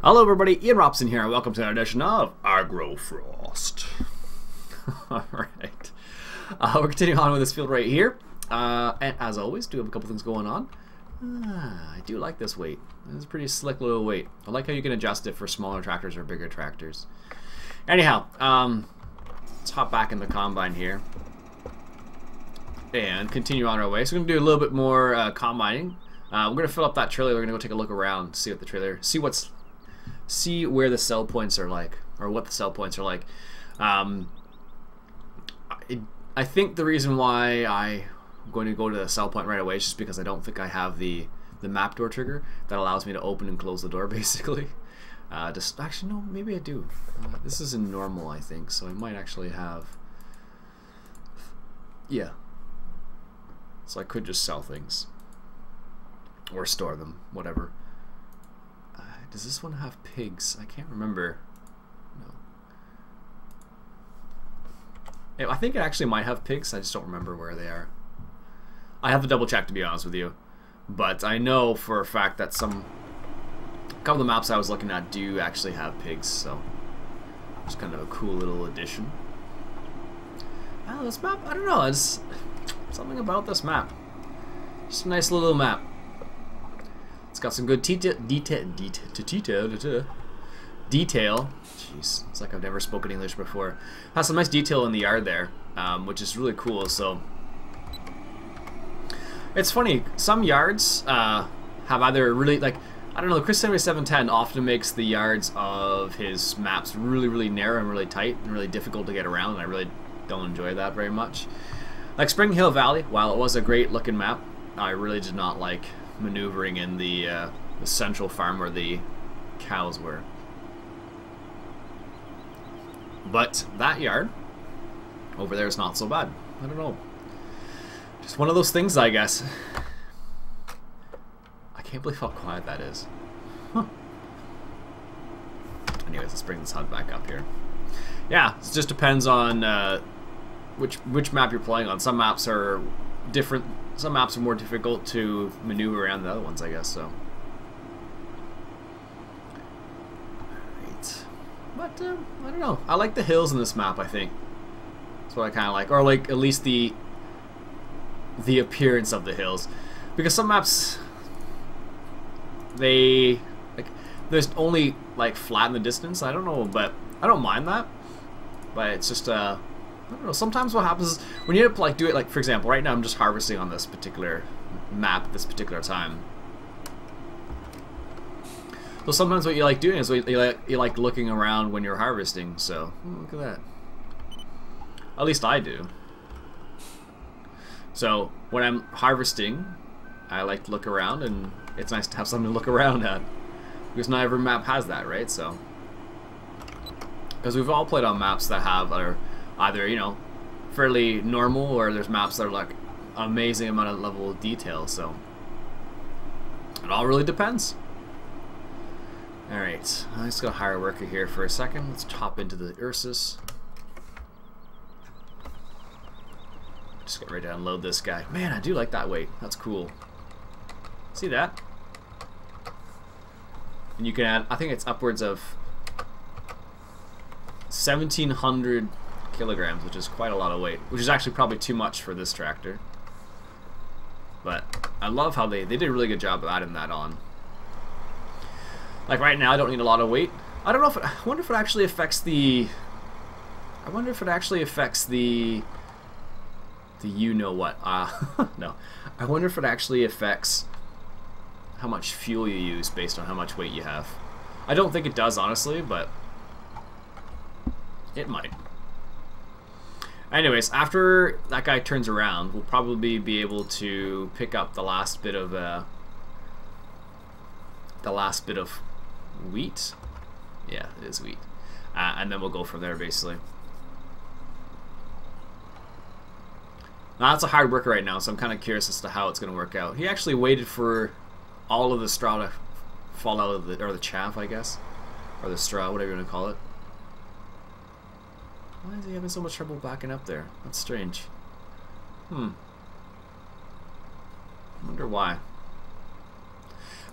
Hello everybody, Iain Robson here, and welcome to another edition of Agrofrost. Alright, we're continuing on with this field right here, and as always, do have a couple things going on. I do like this weight. This is a pretty slick little weight. I like how you can adjust it for smaller tractors or bigger tractors. Anyhow, let's hop back in the combine here and continue on our way. So we're going to do a little bit more combining. We're going to fill up that trailer. We're going to go take a look around, see what the trailer, see where the sell points are like, or what the sell points are like. I think the reason why I'm going to go to the sell point right away is just because I don't think I have the map door trigger that allows me to open and close the door, basically. Actually, no, maybe I do. This is in normal, I think, so I might actually have... Yeah. So I could just sell things. Or store them, whatever. Does this one have pigs? I can't remember. No. I think it actually might have pigs. I just don't remember where they are. I have to double check, to be honest with you. But I know for a fact that a couple of the maps I was looking at do actually have pigs, so it's kind of a cool little addition. Oh, this map, I don't know. It's something about this map. Just a nice little map. It's got some good detail. Jeez, it's like I've never spoken English before. Has some nice detail in the yard there, which is really cool. So it's funny. Some yards have either really, like, I don't know. Chris 710 often makes the yards of his maps really narrow and really tight and really difficult to get around. And I really don't enjoy that very much. Like Spring Hill Valley, while it was a great looking map, I really did not like maneuvering in the central farm where the cows were. But that yard over there is not so bad. I don't know. Just one of those things, I guess. I can't believe how quiet that is. Huh. Anyways, let's bring this HUD back up here. Yeah, it just depends on which map you're playing on. Some maps are different. Some maps are more difficult to maneuver around than the other ones, I guess, so. Alright. But, I don't know. I like the hills in this map, I think. That's what I kind of like. Or, like, at least the appearance of the hills. Because some maps, there's only, like, flat in the distance. I don't know, but I don't mind that. But it's just, I don't know, sometimes what happens is when you like do it, like for example, right now I'm just harvesting on this particular map at this particular time. So sometimes what you like doing is you like looking around when you're harvesting. So look at that. At least I do. So when I'm harvesting, I like to look around, and it's nice to have something to look around at, because not every map has that, right? So because we've all played on maps that have either, you know, fairly normal, or there's maps that are like amazing amount of level of detail, so it all really depends. Alright, I'm just gonna hire a worker here for a second. Let's hop into the Ursus. Just get ready to unload this guy. Man, I do like that weight. That's cool. See that? And you can add, I think it's upwards of 1,700 kilograms, which is quite a lot of weight, which is actually probably too much for this tractor. But I love how they did a really good job of adding that on. Like right now I don't need a lot of weight. I don't know if I wonder if it actually affects the you know what. No. I wonder if it actually affects how much fuel you use based on how much weight you have. I don't think it does, honestly, but it might. Anyways, after that guy turns around, we'll probably be able to pick up the last bit of wheat. Yeah, it is wheat, and then we'll go from there, basically. Now that's a hard worker right now, so I'm kind of curious as to how it's going to work out. He actually waited for all of the straw to fall out of the chaff, I guess, or the straw, whatever you want to call it. Why is he having so much trouble backing up there? That's strange. I wonder why.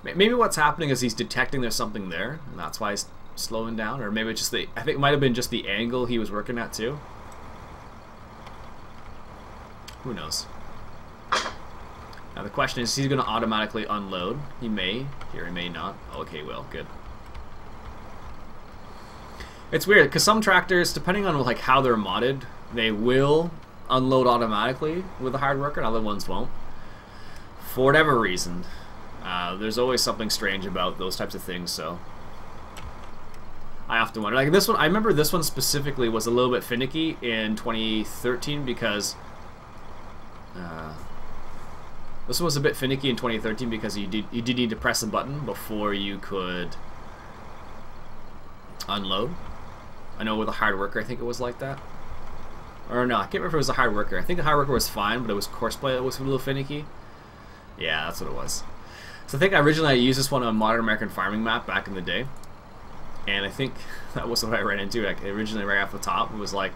Maybe what's happening is he's detecting there's something there, and that's why he's slowing down. Or maybe it's just I think it might have been just the angle he was working at too. Who knows? Now the question is, he's going to automatically unload. He may. Here, he may not. Okay, well, good. It's weird, because some tractors, depending on like how they're modded, they will unload automatically with a hard worker, and other ones won't. For whatever reason. There's always something strange about those types of things, so I often wonder. Like this one, I remember this one specifically was a little bit finicky in 2013 because this one was a bit finicky in 2013 because you did need to press a button before you could unload. I know with a hard worker, I think it was like that. Or no, I can't remember if it was a hard worker. I think the hard worker was fine, but it was Courseplay that was a little finicky. Yeah, that's what it was. So I think originally I used this one on a Modern American Farming map back in the day. And I think that was what I ran into. Like, originally right off the top, it was like,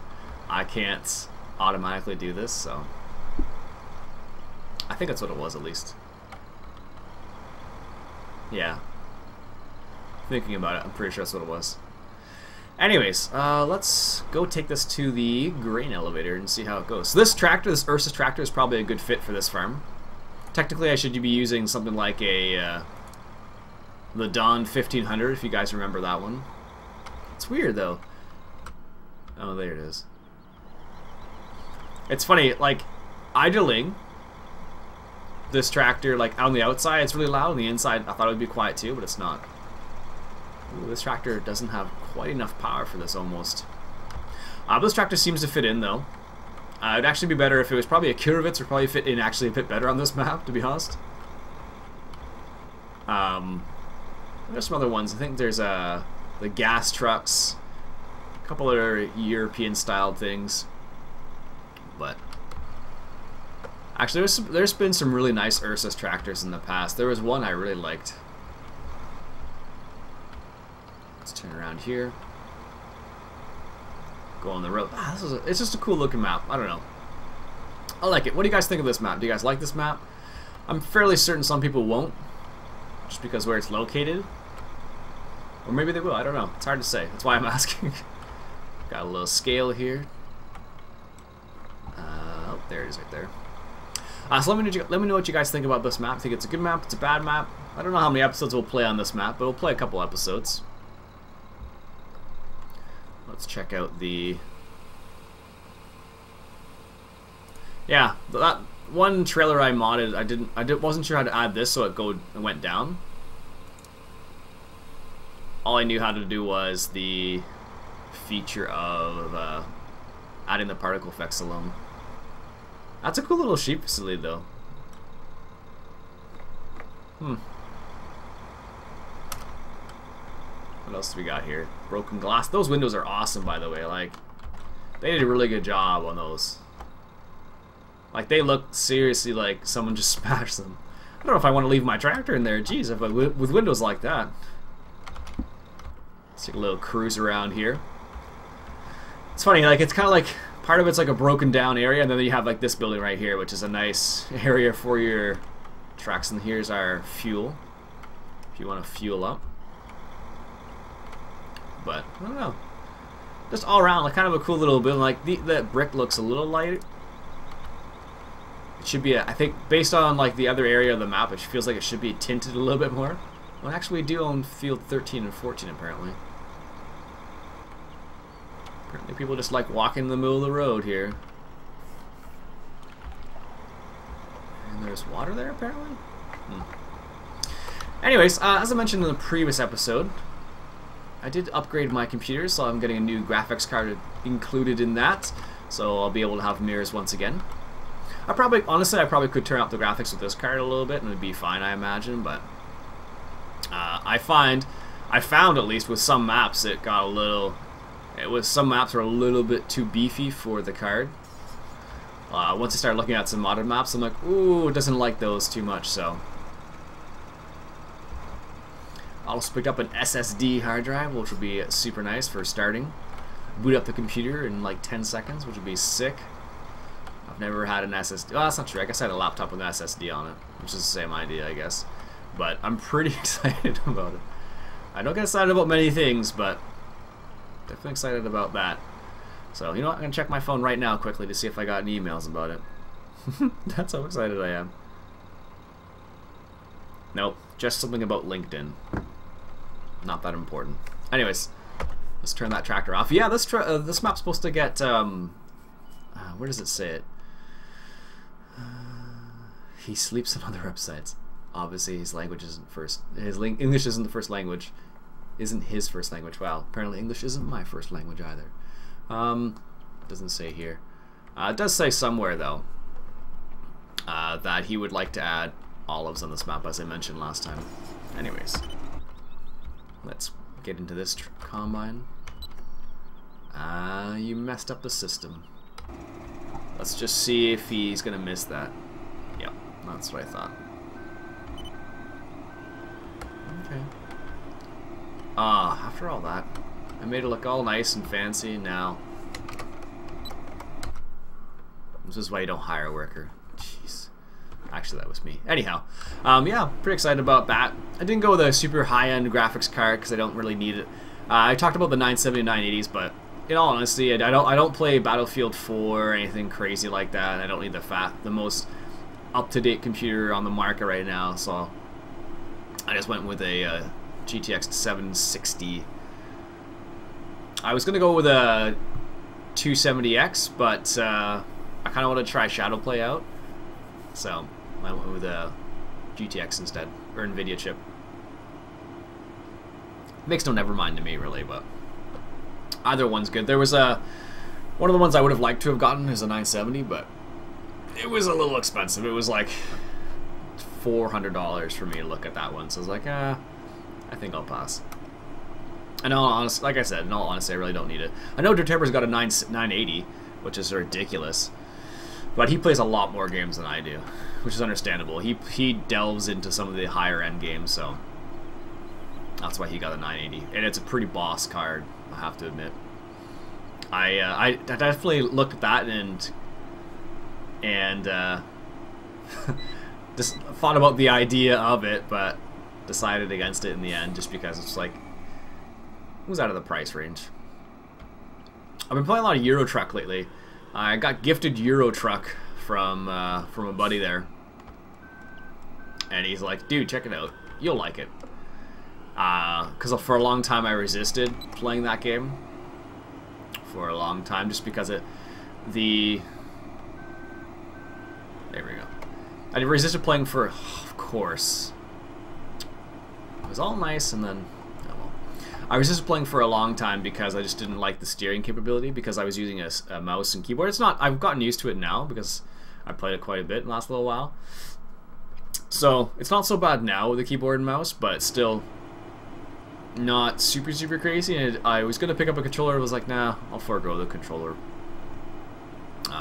I can't automatically do this, so I think that's what it was at least. Yeah. Thinking about it, I'm pretty sure that's what it was. Anyways, let's go take this to the grain elevator and see how it goes. So this tractor, this Ursus tractor, is probably a good fit for this farm. Technically, I should be using something like a the Dawn 1500, if you guys remember that one. It's weird though. Oh, there it is. It's funny, like idling this tractor, like on the outside, it's really loud. On the inside, I thought it would be quiet too, but it's not. Ooh, this tractor doesn't have quite enough power for this almost. This tractor seems to fit in though. It'd actually be better if it was probably a Kirovitz, or probably fit in actually a bit better on this map, to be honest. There's some other ones. I think there's the gas trucks, a couple other European-styled things. But actually, there's been some really nice Ursus tractors in the past. There was one I really liked. Let's turn around here. Go on the road. It's just a cool looking map. I don't know. I like it. What do you guys think of this map? Do you guys like this map? I'm fairly certain some people won't, just because where it's located. Or maybe they will. I don't know. It's hard to say. That's why I'm asking. Got a little scale here. Oh, there it is right there. So let me know what you guys think about this map. Think it's a good map? It's a bad map? I don't know how many episodes we'll play on this map, but we'll play a couple episodes. Let's check out the... Yeah, that one trailer I modded, I wasn't sure how to add this, so it went down. All I knew how to do was the feature of adding the particle effects alone. That's a cool little sheep facility, though. What else do we got here? Broken glass. Those windows are awesome, by the way. Like, they did a really good job on those. Like, they look seriously like someone just smashed them. I don't know if I want to leave my tractor in there. Jeez, with windows like that. Let's take a little cruise around here. It's funny, like, it's kind of like, part of it's like a broken down area, and then you have like this building right here, which is a nice area for your trucks. And here's our fuel, if you want to fuel up. But I don't know, just all around, like kind of a cool little building. Like that brick looks a little light. It should be, I think, based on like the other area of the map, it feels like it should be tinted a little bit more. Well, actually, we do own field 13 and 14 apparently. Apparently, people just like walking in the middle of the road here. And there's water there apparently. Anyways, as I mentioned in the previous episode, I did upgrade my computer, so I'm getting a new graphics card included in that, so I'll be able to have mirrors once again. Honestly, I probably could turn up the graphics with this card a little bit and it'd be fine, I imagine, but I found at least with some maps it got a little, some maps were a little bit too beefy for the card. Once I started looking at some modern maps, I'm like, ooh, it doesn't like those too much, so. I also picked up an SSD hard drive, which will be super nice for starting. Boot up the computer in like 10 seconds, which would be sick. I've never had an SSD. Well, that's not true. I guess I had a laptop with an SSD on it, which is the same idea, I guess. but I'm pretty excited about it. I don't get excited about many things, but definitely excited about that. So, you know what? I'm going to check my phone right now quickly to see if I got any emails about it. That's how excited I am. Nope, just something about LinkedIn. Not that important. Anyways, let's turn that tractor off. Yeah, this map's supposed to get, where does it say it? He sleeps on other websites. Obviously, his language isn't first. English isn't the first language. Isn't his first language. Wow, apparently English isn't my first language either. Doesn't say here. It does say somewhere, though, that he would like to add olives on this map, as I mentioned last time. Anyways, let's get into this combine. You messed up the system. Let's just see if he's gonna miss that. Yep, that's what I thought. Okay. After all that, I made it look all nice and fancy. Now, this is why you don't hire a worker. Jeez. Actually, that was me. Anyhow, yeah, pretty excited about that. I didn't go with a super high-end graphics card because I don't really need it. I talked about the 970 and 980s, but in all honesty, I don't play Battlefield 4 or anything crazy like that. I don't need the most up-to-date computer on the market right now, so I just went with a GTX 760. I was gonna go with a 270X, but I kind of want to try Shadowplay out, so I went with a GTX instead, or NVIDIA chip. Makes no never mind to me, really, but either one's good. There was one of the ones I would have liked to have gotten is a 970, but it was a little expensive. It was like $400 for me to look at that one, so I was like, I think I'll pass. And all honest, like I said, in all honesty, I really don't need it. I know Dertemper's got a 980, which is ridiculous, but he plays a lot more games than I do, which is understandable. He delves into some of the higher end games, so that's why he got a 980, and it's a pretty boss card, I have to admit. I definitely looked at that and just thought about the idea of it, but decided against it in the end, just because it's like it was out of the price range. I've been playing a lot of Euro Truck lately. I got gifted Euro Truck from a buddy there, and he's like, "Dude, check it out. You'll like it." Because for a long time I resisted playing that game. For a long time, just because there we go. I resisted playing for, of course. It was all nice, and then, oh well. I resisted playing for a long time because I just didn't like the steering capability, because I was using a mouse and keyboard. It's not, I've gotten used to it now because I played it quite a bit in the last little while. So it's not so bad now with the keyboard and mouse, but still not super crazy. And I was gonna pick up a controller, I was like, nah, I'll forego the controller.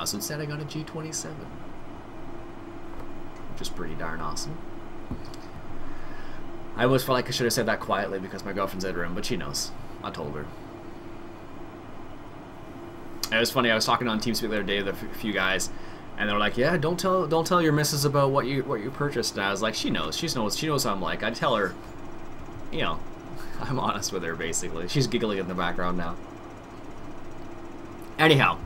So instead I got a G27, which is pretty darn awesome. I almost felt like I should have said that quietly because my girlfriend's in the room, but she knows. I told her. It was funny, I was talking on TeamSpeak the other day with a few guys, and they were like, "Yeah, don't tell your missus about what you purchased." And I was like, "She knows. She knows how I'm like." I tell her, you know, I'm honest with her basically. She's giggling in the background now. Anyhow,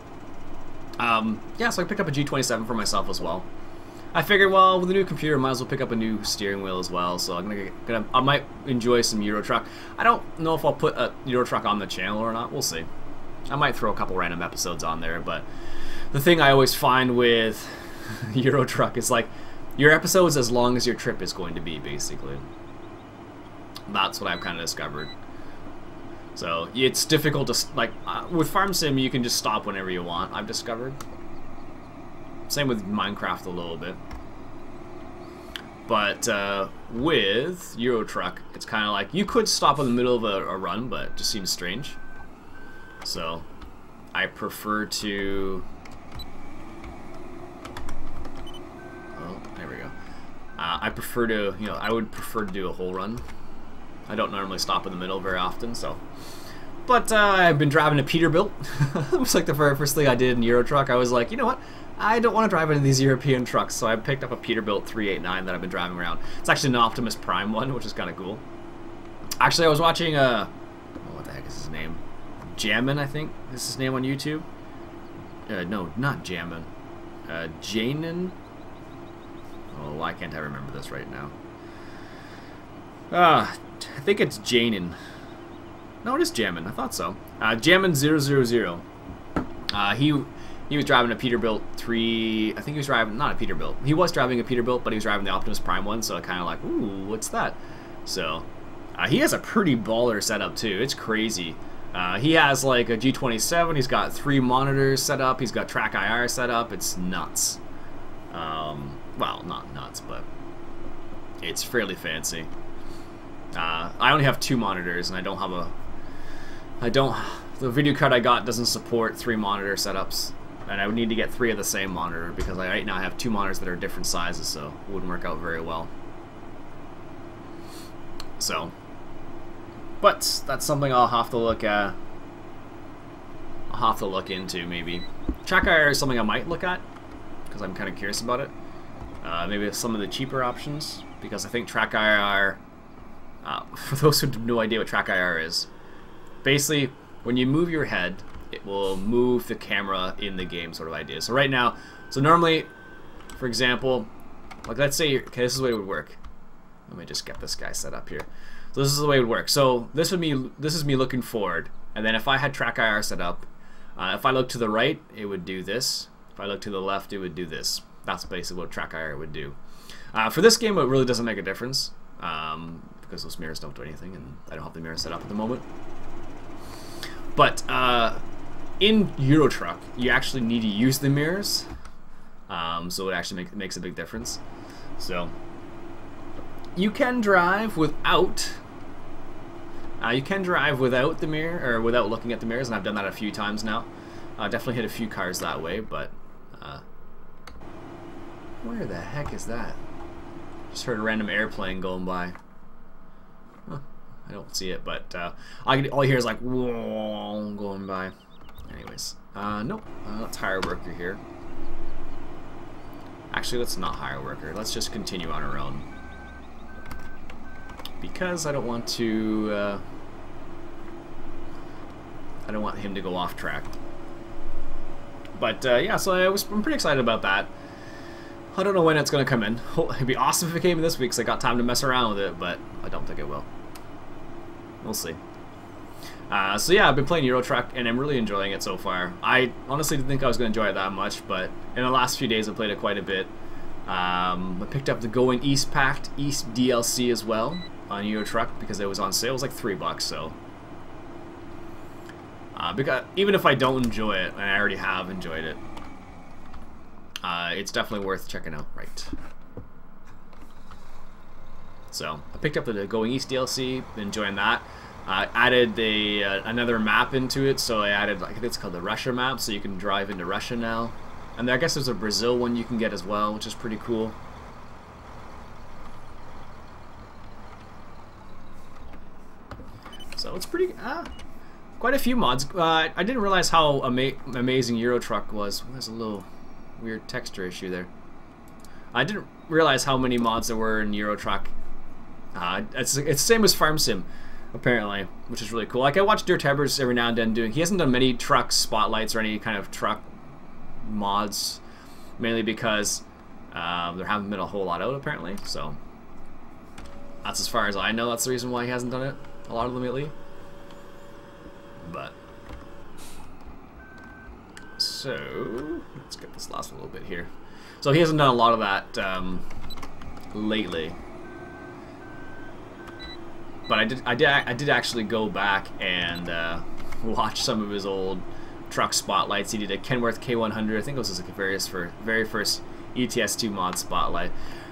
yeah, so I picked up a G27 for myself as well. I figured, well, with a new computer, I might as well pick up a new steering wheel as well. So I might enjoy some Euro Truck. I don't know if I'll put a Euro Truck on the channel or not. We'll see. I might throw a couple random episodes on there, but the thing I always find with Euro Truck is like your episode's as long as your trip is going to be, basically. That's what I've kind of discovered. So it's difficult to, like, with Farm Sim, you can just stop whenever you want, I've discovered. Same with Minecraft a little bit. But with Euro Truck, it's kind of like you could stop in the middle of a run, but it just seems strange. So I prefer to... Oh, there we go. I prefer to, you know, I would prefer to do a whole run. I don't normally stop in the middle very often, so... But I've been driving a Peterbilt. It was like the very first thing I did in Euro Truck. I was like, you know what? I don't want to drive any of these European trucks, so I picked up a Peterbilt 389 that I've been driving around. It's actually an Optimus Prime one, which is kind of cool. Actually, I was watching what the heck is his name? Jammin, I think is his name on YouTube. No, not Jammin. Janin. Oh, why can't I remember this right now? I think it's Janin. No, it is Jammin. I thought so. Jammin000. He was driving a Peterbilt 3. I think he was driving not a Peterbilt. He was driving a Peterbilt, but he was driving the Optimus Prime one. So I kind of like, ooh, what's that? So he has a pretty baller setup too. It's crazy. He has like a G27. He's got 3 monitors set up. He's got track IR set up. It's nuts. Well, not nuts, but it's fairly fancy. I only have 2 monitors, and I don't have a. The video card I got doesn't support 3 monitor setups, and I would need to get 3 of the same monitor because right now I have 2 monitors that are different sizes, so it wouldn't work out very well. So, but that's something I'll have to look at. I'll have to look into maybe. Track IR is something I might look at because I'm kind of curious about it. Maybe some of the cheaper options because I think track IR. For those who have no idea what track IR is, basically when you move your head, it will move the camera in the game, sort of idea. So right now, so normally, for example, like let's say, okay, this is the way it would work. Let me just get this guy set up here. So this is the way it would work. So this is me looking forward, and then if I had track IR set up, if I look to the right, it would do this. If I look to the left, it would do this. That's basically what track IR would do. For this game, it really doesn't make a difference because those mirrors don't do anything, and I don't have the mirror set up at the moment. But in Euro Truck, you actually need to use the mirrors, so it actually makes a big difference. So you can drive without. The mirror, or without looking at the mirrors, and I've done that a few times now. Definitely hit a few cars that way, but where the heck is that? Just heard a random airplane going by. Huh, I don't see it, but all I hear is like whoa going by. Anyways, nope. Let's hire a worker here. Actually, let's not hire a worker. Let's just continue on our own. Because I don't want to. I don't want him to go off track. But yeah, so I'm pretty excited about that. I don't know when it's going to come in. It'd be awesome if it came in this week, because I got time to mess around with it, but I don't think it will. We'll see. So yeah, I've been playing Euro Truck, and I'm really enjoying it so far. I honestly didn't think I was going to enjoy it that much, but in the last few days I've played it quite a bit. I picked up the Going East Pact East DLC as well on Euro Truck because it was on sale. It was like $3, so because even if I don't enjoy it, and I already have enjoyed it, it's definitely worth checking out. Right. So I picked up the Going East DLC, enjoying that. Added another map into it, so I added, I think it's called the Russia map, so you can drive into Russia now. And I guess there's a Brazil one you can get as well, which is pretty cool. So it's pretty, quite a few mods. I didn't realize how amazing Euro Truck was. Well, there's a little weird texture issue there. I didn't realize how many mods there were in Euro Truck. It's the same as Farm Sim, apparently, which is really cool. Like I watch Dirt Hebbers every now and then doing. He hasn't done many truck spotlights or any kind of truck mods, mainly because there haven't been a whole lot out apparently. So that's as far as I know. That's the reason why he hasn't done it. A lot of them lately. But so let's get this last little bit here. So he hasn't done a lot of that lately. But I did actually go back and watch some of his old truck spotlights. He did a Kenworth K100. I think it was his very first ETS2 mod spotlight.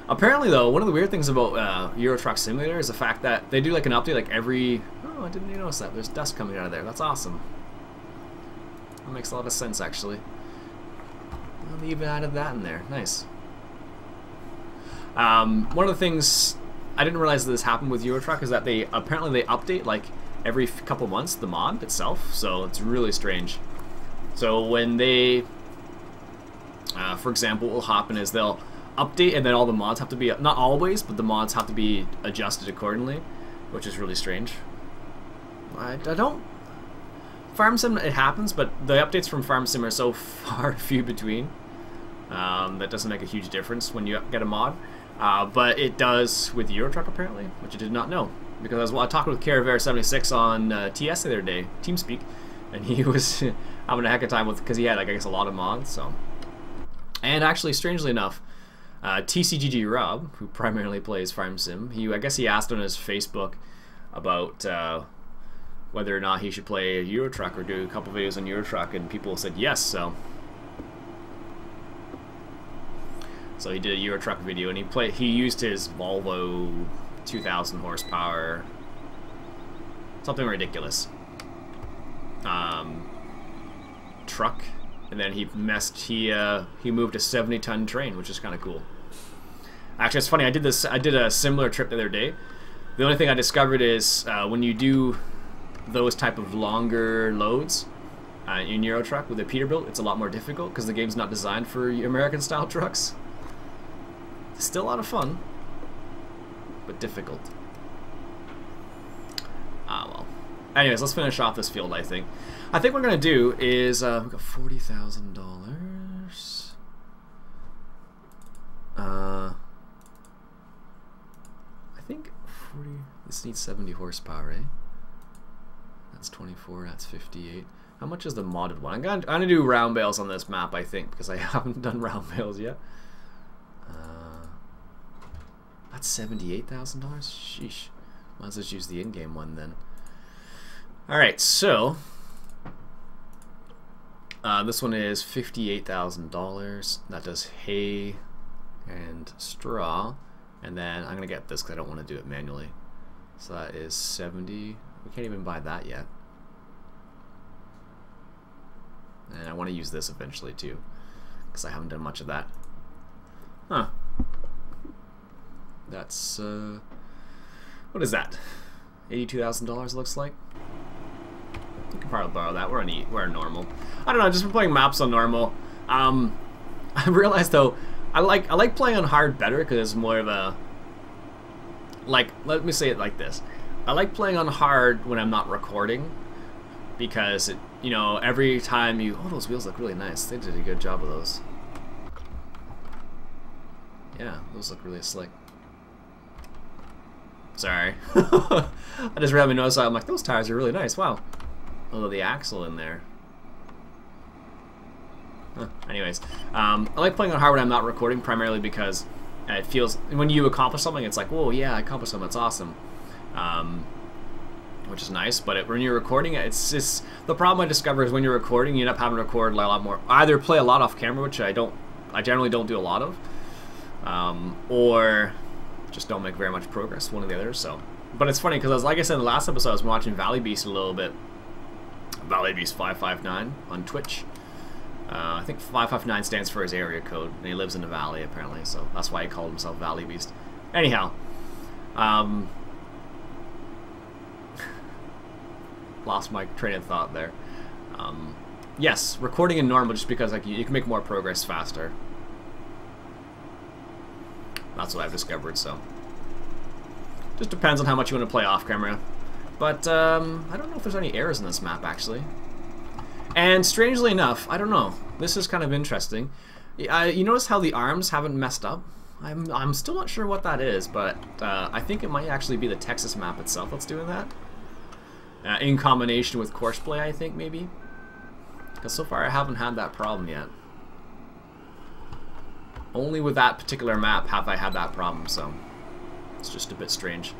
Apparently, though, one of the weird things about Euro Truck Simulator is the fact that they do like an update like every. Oh, I didn't even notice that. There's dust coming out of there. That's awesome. That makes a lot of sense, actually. Well, they even added that in there. Nice. One of the things I didn't realize that this happened with Euro Truck is that apparently they update like every couple months the mod itself, so it's really strange. So when they For example, what will happen is they'll update and then all the mods have to be, not always, but the mods have to be adjusted accordingly, which is really strange. I don't... Farm Sim, it happens, but the updates from Farm Sim are so far few between that doesn't make a huge difference when you get a mod. But it does with Euro Truck apparently, which I did not know. Because I talked with Caravera76 on TS the other day, TeamSpeak, and he was having a heck of a time with, because he had, like, I guess, a lot of mods. So, and actually, strangely enough, TCGG Rob, who primarily plays Farm Sim, I guess he asked on his Facebook about whether or not he should play Euro Truck or do a couple videos on Euro Truck, and people said yes. So he did a Euro Truck video, and he used his Volvo 2,000 horsepower, something ridiculous, truck, and then he moved a 70-ton train, which is kind of cool. Actually, it's funny. I did a similar trip the other day. The only thing I discovered is when you do those type of longer loads in Euro Truck with a Peterbilt, it's a lot more difficult because the game's not designed for American style trucks. Still a lot of fun, but difficult. Well. Anyways, let's finish off this field, I think. What we're going to do is, we've got $40,000. I think 40, this needs 70 horsepower, eh? That's 24, that's 58. How much is the modded one? I'm gonna do round bales on this map, I think, because I haven't done round bales yet. That's $78,000? Sheesh. Might as well just use the in-game one then. Alright, so this one is $58,000. That does hay and straw. And then I'm gonna get this because I don't want to do it manually. So that is 70. We can't even buy that yet. And I want to use this eventually too, because I haven't done much of that. Huh. That's what is that? $82,000 looks like. You can probably borrow that. We're on normal. I don't know. Just been playing maps on normal. I realized though, I like playing on hard better because it's more of a, like, let me say it like this. I like playing on hard when I'm not recording, because it, you know, every time you, oh, those wheels look really nice. They did a good job of those. Yeah, those look really slick. Sorry. I just randomly noticed, I'm like, those tires are really nice. Wow. Although the axle in there. Huh. Anyways, I like playing on hard when I'm not recording, primarily because it feels, when you accomplish something, it's like, whoa, yeah, I accomplished something, that's awesome. Which is nice, but when you're recording, it's just, the problem I discover is when you're recording, you end up having to record a lot more, either play a lot off camera, which I generally don't do a lot of, or just don't make very much progress, one or the other. So, but it's funny because, like I said in the last episode, I was watching Valley Beast a little bit, Valley Beast 559 on Twitch. I think 559 stands for his area code, and he lives in the valley apparently, so that's why he called himself Valley Beast. Anyhow, lost my train of thought there. Yes, recording in normal, just because like you can make more progress faster. That's what I've discovered. So just depends on how much you want to play off camera. But I don't know if there's any errors in this map actually. And strangely enough, I don't know. This is kind of interesting. You notice how the arms haven't messed up? I'm still not sure what that is, but I think it might actually be the Texas map itself that's doing that. In combination with Courseplay, I think, maybe. Because so far I haven't had that problem yet. Only with that particular map have I had that problem, so it's just a bit strange.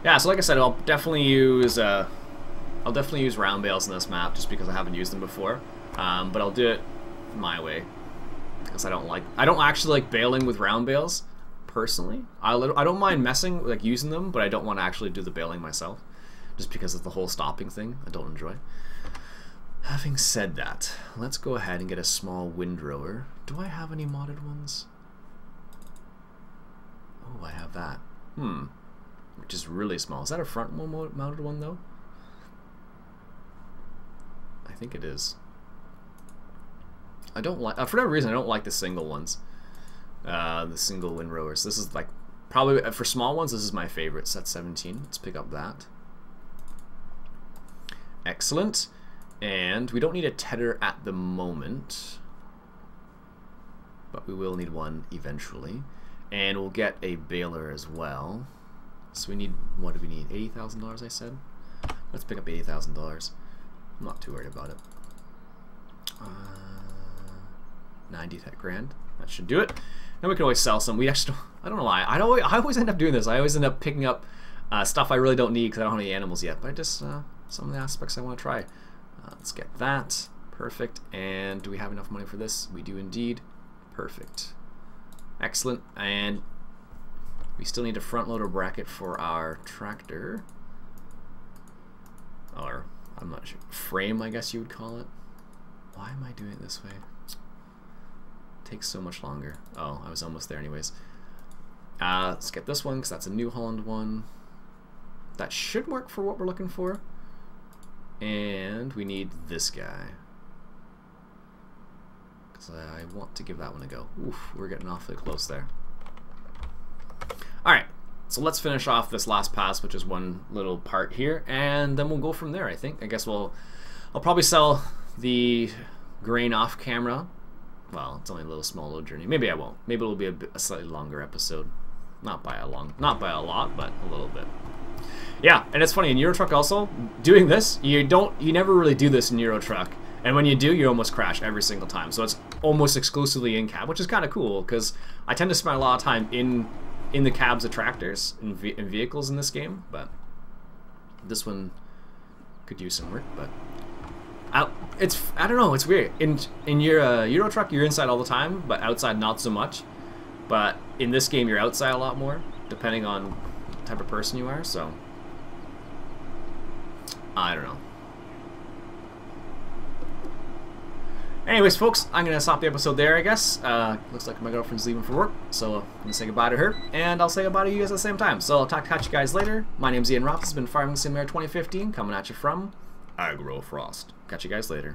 Yeah, so like I said, I'll definitely use round bales in this map just because I haven't used them before. But I'll do it my way because I don't actually like baling with round bales personally. I don't mind messing, like using them, but I don't want to actually do the baling myself just because of the whole stopping thing I don't enjoy. Having said that, let's go ahead and get a small windrower. Do I have any modded ones? Oh, I have that. Which is really small. Is that a front mounted one though? I think it is. I don't like, for whatever reason, I don't like the single ones. The single windrowers. This is like, probably, for small ones, this is my favorite. Set 17. Let's pick up that. Excellent. And we don't need a tedder at the moment, but we will need one eventually. And we'll get a baler as well. So we need, what do we need? $80,000, I said? Let's pick up $80,000. I'm not too worried about it. 90 grand. That should do it. Then we can always sell some. We actually don't, I don't know why. I always end up doing this. I always end up picking up stuff I really don't need because I don't have any animals yet. But I just, some of the aspects I want to try. Let's get that. Perfect. And do we have enough money for this? We do indeed. Perfect. Excellent. And we still need a front loader bracket for our tractor. Or, I'm not sure. Frame, I guess you would call it. Why am I doing it this way? Takes so much longer. Oh, I was almost there anyways. Let's get this one because that's a New Holland one. That should work for what we're looking for. And we need this guy. Because I want to give that one a go. Oof, we're getting awfully close there. Alright, so let's finish off this last pass, which is one little part here, and then we'll go from there, I think. I guess I'll probably sell the grain off camera. Well, it's only a little small little journey. Maybe I won't. Maybe it'll be a slightly longer episode. Not by a lot, but a little bit. Yeah, and it's funny, in Euro Truck also, doing this, you never really do this in Euro Truck. And when you do, you almost crash every single time. So it's almost exclusively in cab, which is kind of cool, because I tend to spend a lot of time in the cabs of tractors and vehicles in this game, but this one could use some work, but I don't know, it's weird. In your Euro Truck, you're inside all the time, but outside not so much. But in this game, you're outside a lot more, depending on the type of person you are, so I don't know. Anyways, folks, I'm going to stop the episode there, I guess. Looks like my girlfriend's leaving for work, so I'm going to say goodbye to her, and I'll say goodbye to you guys at the same time. So I'll catch you guys later. My name's Iain Robson. This has been Farming Simulator 2015, coming at you from Agrofrost. Catch you guys later.